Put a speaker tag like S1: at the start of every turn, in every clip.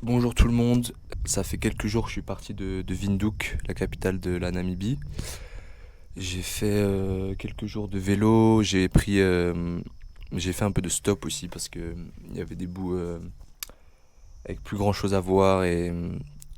S1: Bonjour tout le monde, ça fait quelques jours que je suis parti de Windhoek, la capitale de la Namibie. J'ai fait quelques jours de vélo, j'ai fait un peu de stop aussi parce que il y avait des bouts avec plus grand chose à voir et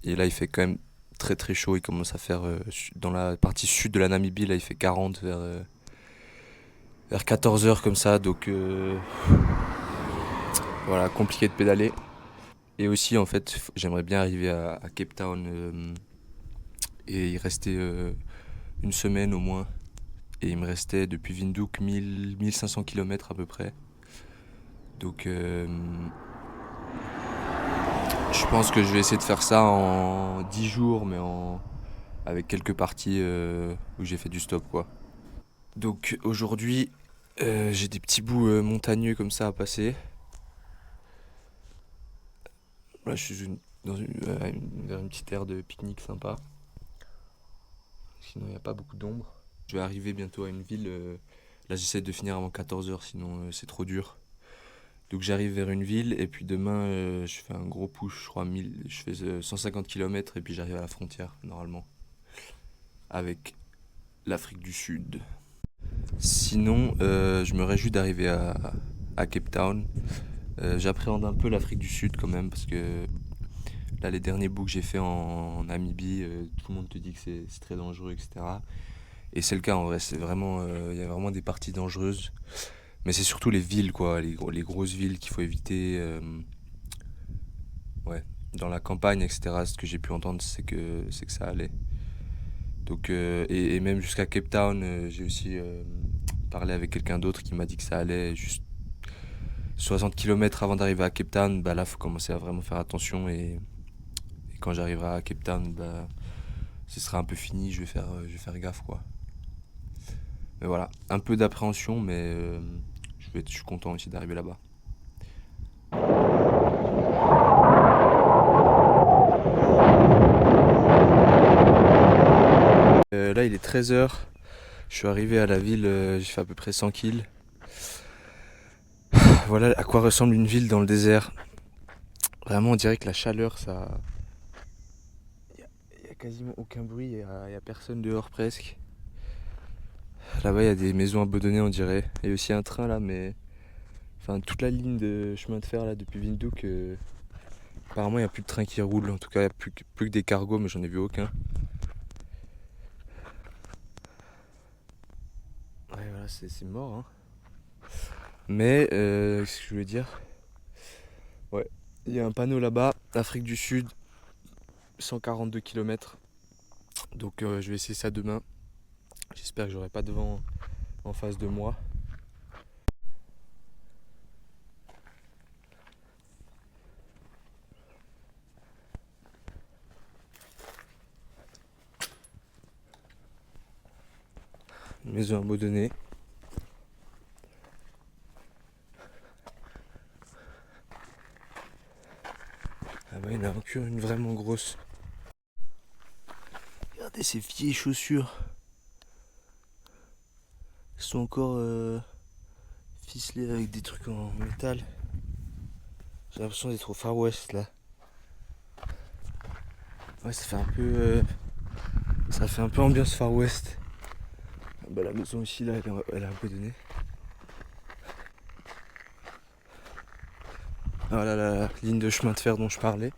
S1: là il fait quand même très très chaud, il commence à faire dans la partie sud de la Namibie, là il fait 40 vers 14 heures comme ça, donc voilà, compliqué de pédaler. Et aussi en fait j'aimerais bien arriver à Cape Town et y rester une semaine au moins. Et il me restait depuis Windhoek 1500 km à peu près. Donc je pense que je vais essayer de faire ça en 10 jours, mais avec quelques parties où j'ai fait du stop quoi. Donc aujourd'hui, j'ai des petits bouts montagneux comme ça à passer. Là, je suis vers une petite aire de pique-nique sympa. Sinon, il n'y a pas beaucoup d'ombre. Je vais arriver bientôt à une ville. Là, j'essaie de finir avant 14 heures, sinon c'est trop dur. Donc j'arrive vers une ville et puis demain je fais un gros push, je crois je fais 150 km et puis j'arrive à la frontière normalement avec l'Afrique du Sud. Sinon je me réjouis d'arriver à Cape Town. J'appréhende un peu l'Afrique du Sud quand même parce que là les derniers bouts que j'ai fait en Namibie, tout le monde te dit que c'est très dangereux, etc. Et c'est le cas en vrai, c'est vraiment il y a vraiment des parties dangereuses. Mais c'est surtout les villes quoi, les grosses villes qu'il faut éviter. Ouais, dans la campagne, etc. Ce que j'ai pu entendre, c'est que ça allait. Donc et même jusqu'à Cape Town, j'ai aussi parlé avec quelqu'un d'autre qui m'a dit que ça allait. Juste 60 km avant d'arriver à Cape Town, bah là faut commencer à vraiment faire attention et quand j'arriverai à Cape Town, bah ce sera un peu fini. Je vais faire gaffe quoi. Mais voilà, un peu d'appréhension, mais je suis content aussi d'arriver là-bas. Là il est 13 heures. Je suis arrivé à la ville, j'ai fait à peu près 100 kills. Voilà à quoi ressemble une ville dans le désert. Vraiment, on dirait que la chaleur, ça. Il y a quasiment aucun bruit, il y a personne dehors presque. Là-bas, il y a des maisons abandonnées, on dirait. Il y a aussi un train là, mais. Enfin, toute la ligne de chemin de fer là depuis Windhoek, apparemment, il n'y a plus de train qui roule. En tout cas, il n'y a plus que des cargos, mais j'en ai vu aucun. Ouais, voilà, c'est mort, hein. Mais, qu'est-ce que je voulais dire? Ouais, il y a un panneau là-bas, Afrique du Sud, 142 km. Donc, je vais essayer ça demain. J'espère que j'aurai pas de vent en face de moi. Une maison abandonnée. Ah bah, il y en a encore une vraiment grosse. Regardez ces vieilles chaussures. Elles sont encore ficelées avec des trucs en métal. J'ai l'impression d'être au Far West là. Ouais, ça fait un peu ambiance Far West. Ah bah, la maison ici là, elle est un peu donnée. Voilà la ligne de chemin de fer dont je parlais.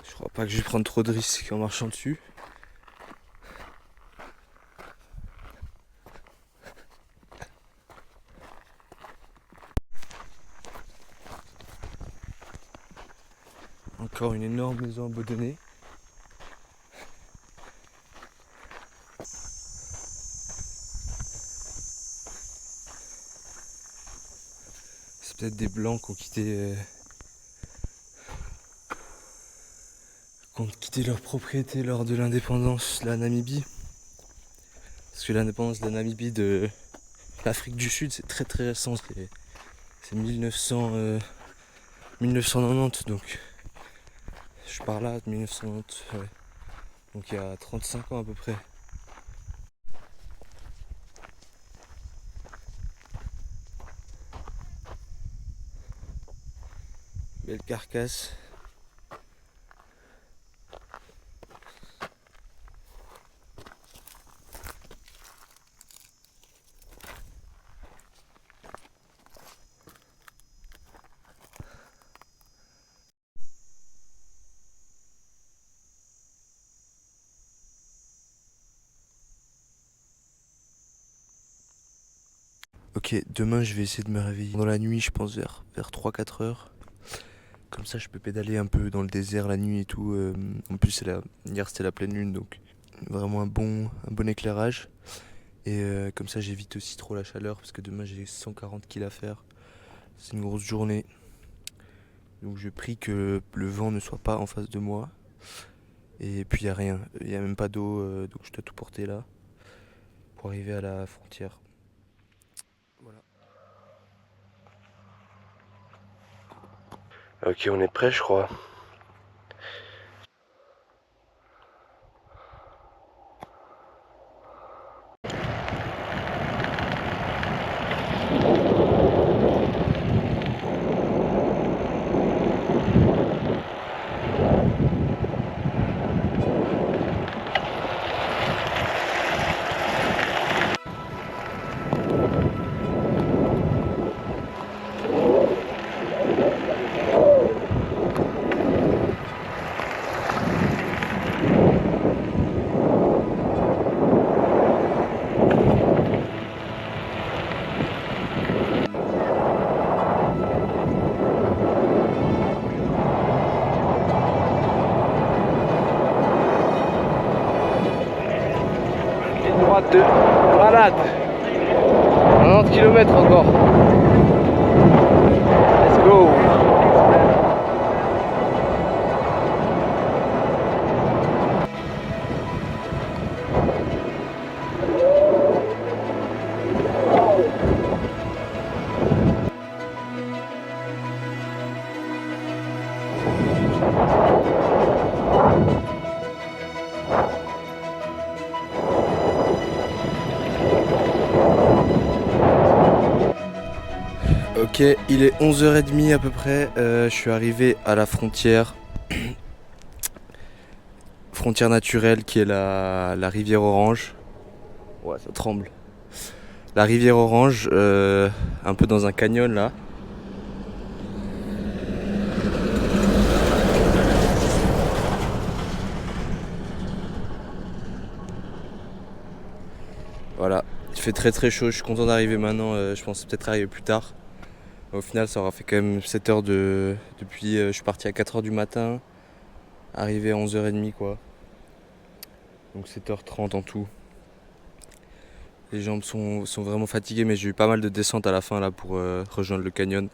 S1: Je crois pas que je vais prendre trop de risques en marchant dessus. Encore une énorme maison abandonnée. C'est peut-être des blancs qui ont quitté leur propriété lors de l'indépendance de la Namibie. Parce que l'indépendance de la Namibie de l'Afrique du Sud, c'est très très récent. C'est 1990, donc je pars là de 1990, ouais. Donc il y a 35 ans à peu près. Belle carcasse. Ok, demain je vais essayer de me réveiller dans la nuit, je pense vers 3-4 heures. Comme ça je peux pédaler un peu dans le désert la nuit et tout. En plus hier c'était la pleine lune, donc vraiment un bon éclairage. Et comme ça j'évite aussi trop la chaleur parce que demain j'ai 140 kills à faire. C'est une grosse journée. Donc je prie que le vent ne soit pas en face de moi. Et puis il n'y a rien, il n'y a même pas d'eau, donc je dois tout porter là pour arriver à la frontière. Voilà. Ok, on est prêt je crois. Droite de malade. 90 km encore. Let's go. Ok, il est 11h30 à peu près, je suis arrivé à la frontière naturelle qui est la rivière Orange. Ouais, ça tremble. La rivière Orange, un peu dans un canyon là. Voilà, il fait très très chaud, je suis content d'arriver maintenant, je pense peut-être arriver plus tard. Au final ça aura fait quand même 7 heures depuis je suis parti à 4h du matin, arrivé à 11h30 quoi. Donc 7h30 en tout. Les jambes sont vraiment fatiguées mais j'ai eu pas mal de descentes à la fin là pour rejoindre le canyon.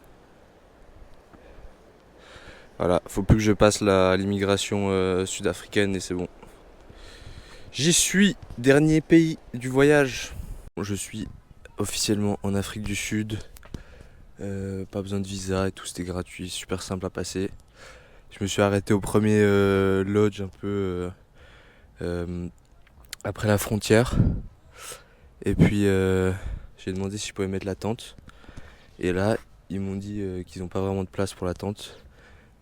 S1: Voilà, faut plus que je passe l'immigration sud-africaine et c'est bon. J'y suis, dernier pays du voyage. Je suis officiellement en Afrique du Sud. Pas besoin de visa et tout, c'était gratuit, super simple à passer. Je me suis arrêté au premier lodge un peu après la frontière. Et puis j'ai demandé si je pouvais mettre la tente. Et là, ils m'ont dit qu'ils n'ont pas vraiment de place pour la tente.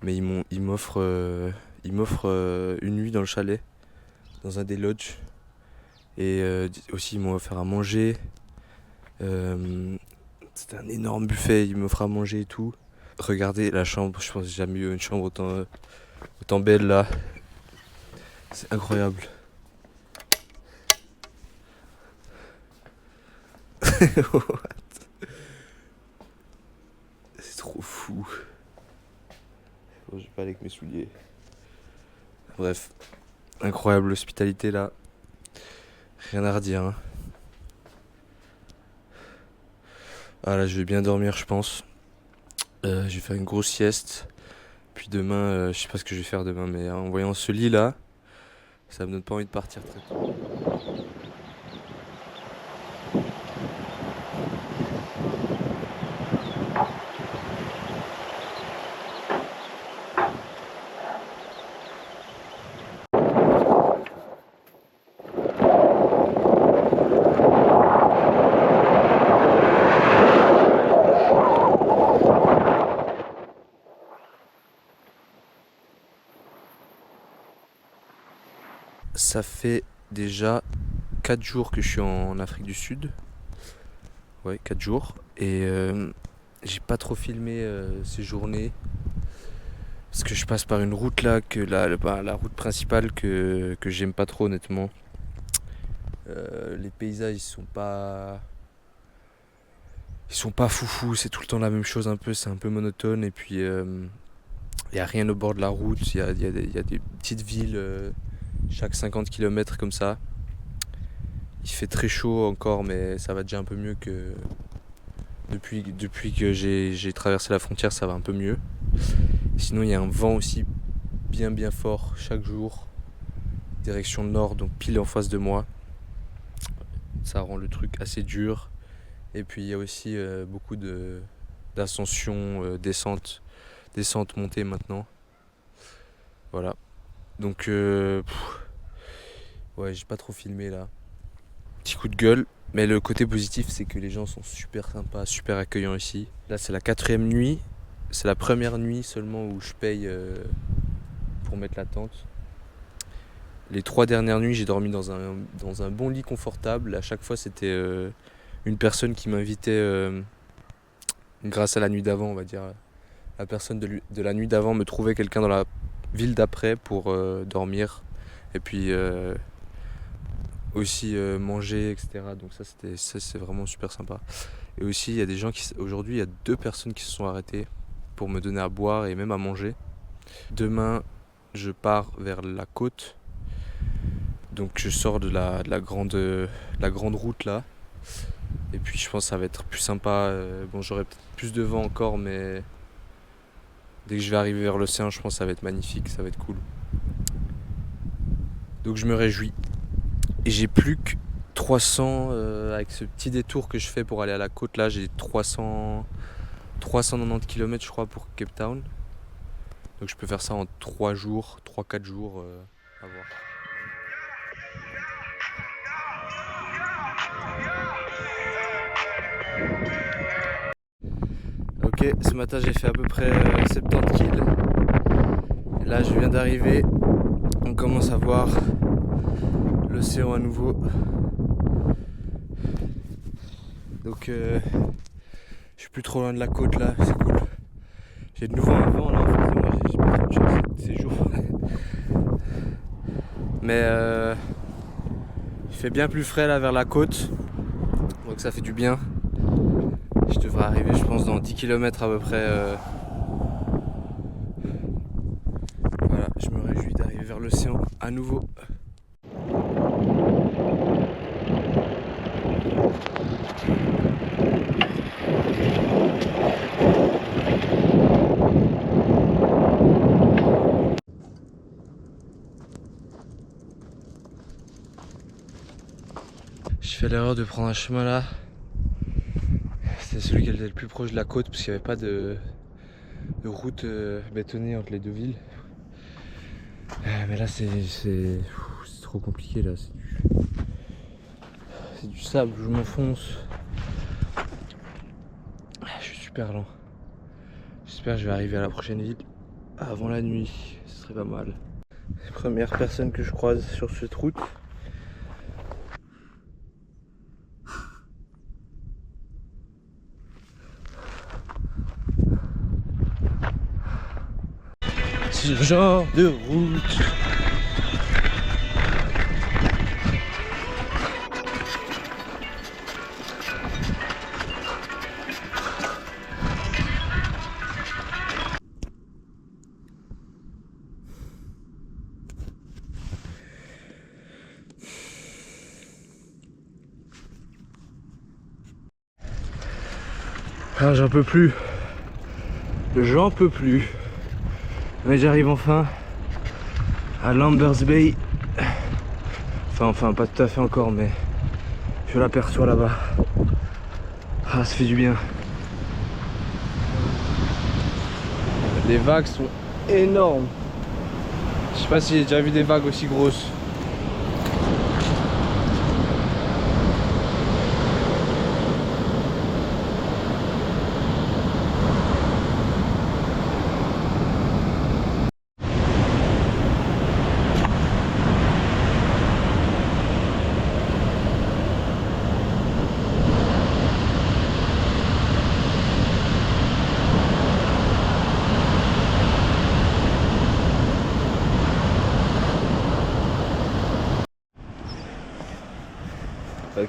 S1: Mais ils m'offrent une nuit dans le chalet, dans un des lodges. Et aussi ils m'ont offert à manger. C'était un énorme buffet, ils m'offrent à manger et tout. Regardez la chambre, je pense que j'ai jamais eu une chambre autant belle là. C'est incroyable. C'est trop fou. Bon, je vais pas aller avec mes souliers. Bref, incroyable l'hospitalité là. Rien à redire. Hein. Ah là, je vais bien dormir, je pense. Je vais faire une grosse sieste. Puis demain, je sais pas ce que je vais faire demain, mais en voyant ce lit là, ça me donne pas envie de partir très tôt. Ça fait déjà 4 jours que je suis en Afrique du Sud. Ouais, 4 jours. Et j'ai pas trop filmé ces journées. Parce que je passe par une route là, la route principale que j'aime pas trop honnêtement. Les paysages ils sont pas foufous, c'est tout le temps la même chose un peu, c'est un peu monotone. Et puis y a rien au bord de la route, y a des petites villes chaque 50 km comme ça. Il fait très chaud encore, mais ça va déjà un peu mieux que depuis que j'ai traversé la frontière, ça va un peu mieux. Sinon, il y a un vent aussi bien fort chaque jour, direction nord, donc pile en face de moi. Ça rend le truc assez dur. Et puis il y a aussi beaucoup d'ascension, descente, montée maintenant. Voilà. Donc ouais, j'ai pas trop filmé là. Petit coup de gueule. Mais le côté positif, c'est que les gens sont super sympas, super accueillants ici. Là, c'est la 4e nuit. C'est la première nuit seulement où je paye pour mettre la tente. Les 3 dernières nuits, j'ai dormi dans un bon lit confortable. À chaque fois, c'était une personne qui m'invitait, grâce à la nuit d'avant, on va dire. La personne de la nuit d'avant me trouvait quelqu'un dans la ville d'après pour dormir. Et puis aussi manger, etc. Donc ça c'est vraiment super sympa. Et aussi il y a des gens aujourd'hui il y a 2 personnes qui se sont arrêtées pour me donner à boire et même à manger. Demain je pars vers la côte, donc je sors de la grande route là, et puis je pense que ça va être plus sympa. Bon, j'aurai peut-être plus de vent encore, mais dès que je vais arriver vers l'océan, je pense que ça va être magnifique, ça va être cool. Donc je me réjouis. Et j'ai plus que 300, avec ce petit détour que je fais pour aller à la côte là, j'ai 390 km je crois pour Cape Town. Donc je peux faire ça en 3 jours, 3-4 jours, à voir. Ok, ce matin j'ai fait à peu près 70 kills. Et là je viens d'arriver, on commence à voir l'océan à nouveau. Donc je suis plus trop loin de la côte là, c'est cool. J'ai de nouveau un vent là en face de moi, j'ai pas trop de chance ces jours. Mais il fait bien plus frais là vers la côte, donc ça fait du bien. Je devrais arriver je pense dans 10 km à peu près. Voilà, je me réjouis d'arriver vers l'océan à nouveau. Je fais l'erreur de prendre un chemin là. C'était celui qui était le plus proche de la côte parce qu'il n'y avait pas de route bétonnée entre les deux villes. Mais là c'est trop compliqué là. C'est du sable, je m'enfonce. Je suis super lent. J'espère que je vais arriver à la prochaine ville avant la nuit, ce serait pas mal. Première personne que je croise sur cette route. Ce genre de route. Ah, j'en peux plus. J'en peux plus. Mais j'arrive enfin à Lambert's Bay. Enfin, pas tout à fait encore, mais je l'aperçois là-bas. Ah, ça fait du bien. Les vagues sont énormes. Je sais pas si j'ai déjà vu des vagues aussi grosses.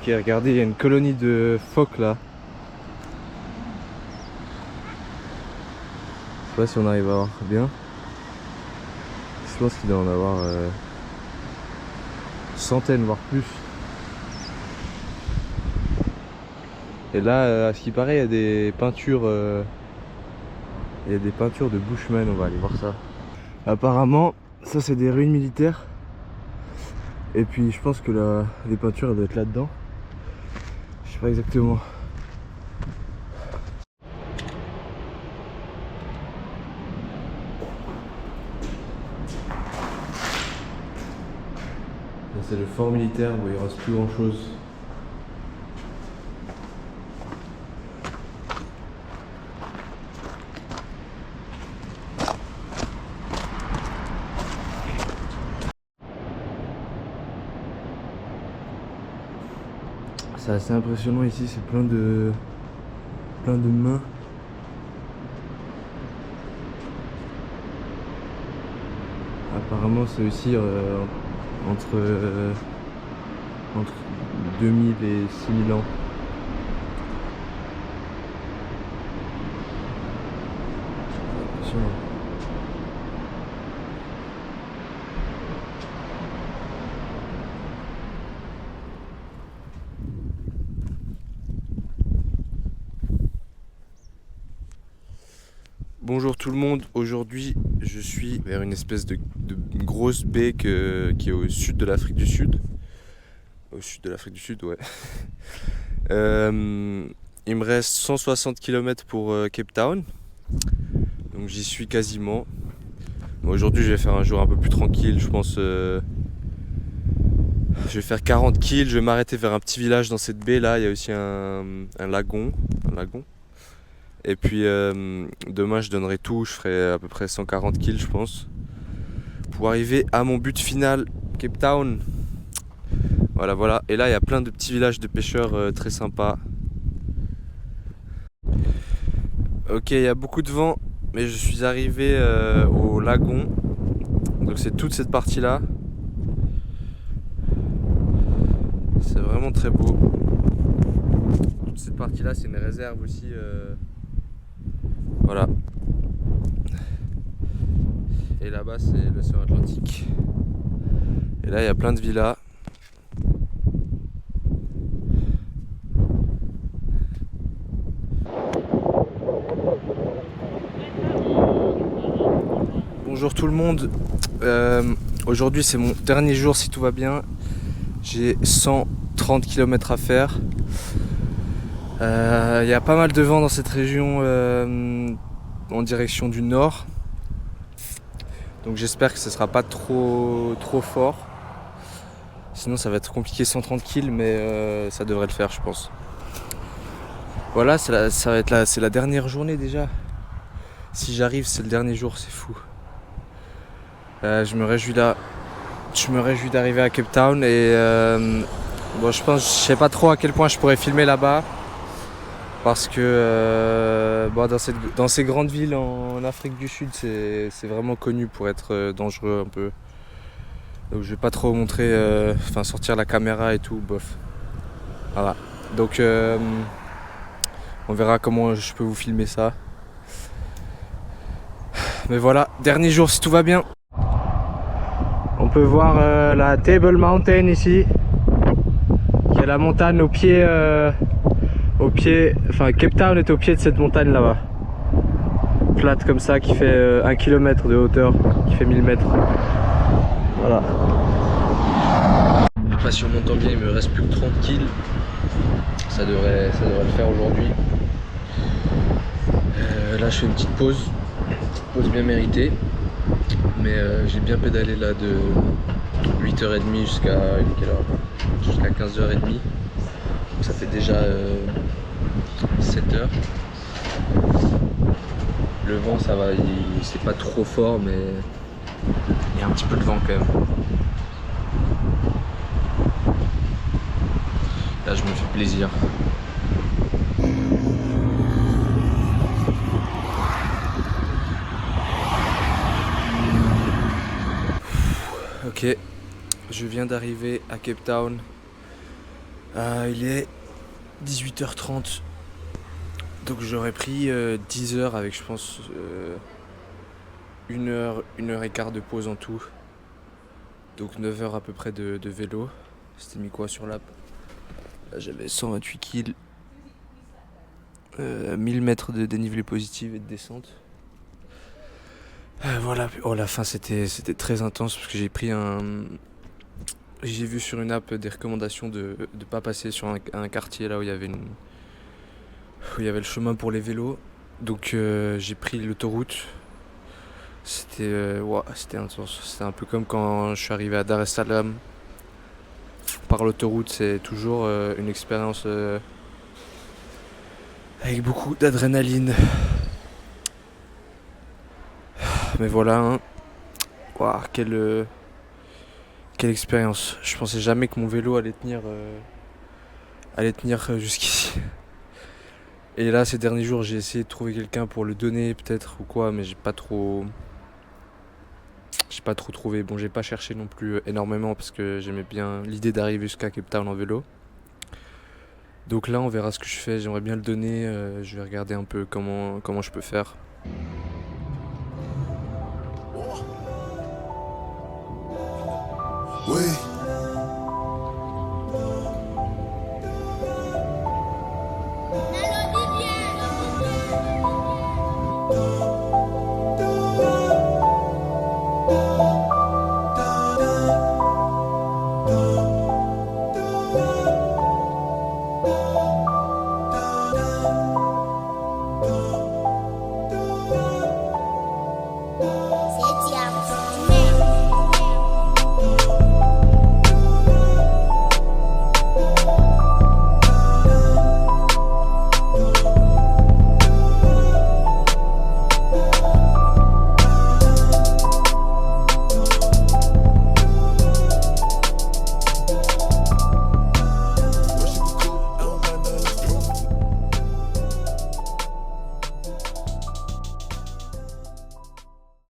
S1: Ok, regardez, il y a une colonie de phoques là. Je sais pas si on arrive à voir bien. Je pense qu'il doit en avoir centaines, voire plus. Et là, à ce qui paraît, il y a des peintures. Il y a des peintures de Bushman, on va aller voir ça. Apparemment, ça c'est des ruines militaires. Et puis je pense que les peintures elles doivent être là-dedans. Je sais pas exactement. C'est le fort militaire où il reste plus grand chose. C'est assez impressionnant ici, c'est plein de mains. Apparemment c'est aussi entre 2000 et 6000 ans. C'est impressionnant. Bonjour tout le monde, aujourd'hui je suis vers une espèce de grosse baie qui est au sud de l'Afrique du Sud. Au sud de l'Afrique du Sud, ouais. Il me reste 160 km pour Cape Town, donc j'y suis quasiment. Aujourd'hui je vais faire un jour un peu plus tranquille, je pense. Je vais faire 40 kills, je vais m'arrêter vers un petit village dans cette baie là, il y a aussi un lagon. Et puis demain je donnerai tout, je ferai à peu près 140 kills je pense. Pour arriver à mon but final, Cape Town. Voilà. Et là il y a plein de petits villages de pêcheurs très sympas. Ok, il y a beaucoup de vent, mais je suis arrivé au lagon. Donc c'est toute cette partie là. C'est vraiment très beau. Toute cette partie là c'est une réserve aussi. Voilà. Et là-bas c'est l'océan Atlantique. Et là il y a plein de villas. Bonjour tout le monde. Aujourd'hui c'est mon dernier jour si tout va bien. J'ai 130 km à faire. Il y a pas mal de vent dans cette région en direction du nord. Donc j'espère que ce sera pas trop fort. Sinon ça va être compliqué 130 kills, mais ça devrait le faire je pense. Voilà, c'est la dernière journée déjà. Si j'arrive, c'est le dernier jour, c'est fou. Je me réjouis d'arriver à Cape Town et bon, je sais pas trop à quel point je pourrais filmer là-bas. Parce que bon, dans ces grandes villes en Afrique du Sud, c'est vraiment connu pour être dangereux un peu. Donc je vais pas trop montrer, sortir la caméra et tout, bof. Voilà. Donc on verra comment je peux vous filmer ça. Mais voilà, dernier jour si tout va bien. On peut voir la Table Mountain ici, qui est la montagne au pied. Cape Town est au pied de cette montagne là-bas. Plate comme ça, qui fait 1 km de hauteur, qui fait 1000 mètres. Voilà. Je sais pas si on m'entend bien, il me reste plus que 30 kills. Ça devrait le faire aujourd'hui. Là je fais une petite pause bien méritée. Mais j'ai bien pédalé là de 8h30 jusqu'à 15h30. Donc ça fait déjà 7h. Le vent ça va, c'est pas trop fort mais il y a un petit peu de vent quand même. Là je me fais plaisir. Ok, je viens d'arriver à Cape Town. Il est 18h30. Donc j'aurais pris 10 heures avec, je pense, 1 heure et quart de pause en tout. Donc 9 heures à peu près de vélo. C'était mis quoi sur l'app? Là, j'avais 128 kills, 1000 mètres de dénivelé positif et de descente. Voilà, oh la fin c'était très intense parce que j'ai vu sur une app des recommandations de pas passer sur un quartier là où il y avait le chemin pour les vélos. Donc j'ai pris l'autoroute. C'était intense. C'était un peu comme quand je suis arrivé à Dar es Salaam par l'autoroute. C'est toujours une expérience avec beaucoup d'adrénaline. Mais voilà, hein. Ouah, quelle expérience. Je pensais jamais que mon vélo allait tenir jusqu'ici. Et là, ces derniers jours, j'ai essayé de trouver quelqu'un pour le donner, peut-être, ou quoi, mais j'ai pas trop trouvé. Bon, j'ai pas cherché non plus énormément parce que j'aimais bien l'idée d'arriver jusqu'à Cape Town en vélo. Donc là, on verra ce que je fais. J'aimerais bien le donner. Je vais regarder un peu comment je peux faire.
S2: Oui.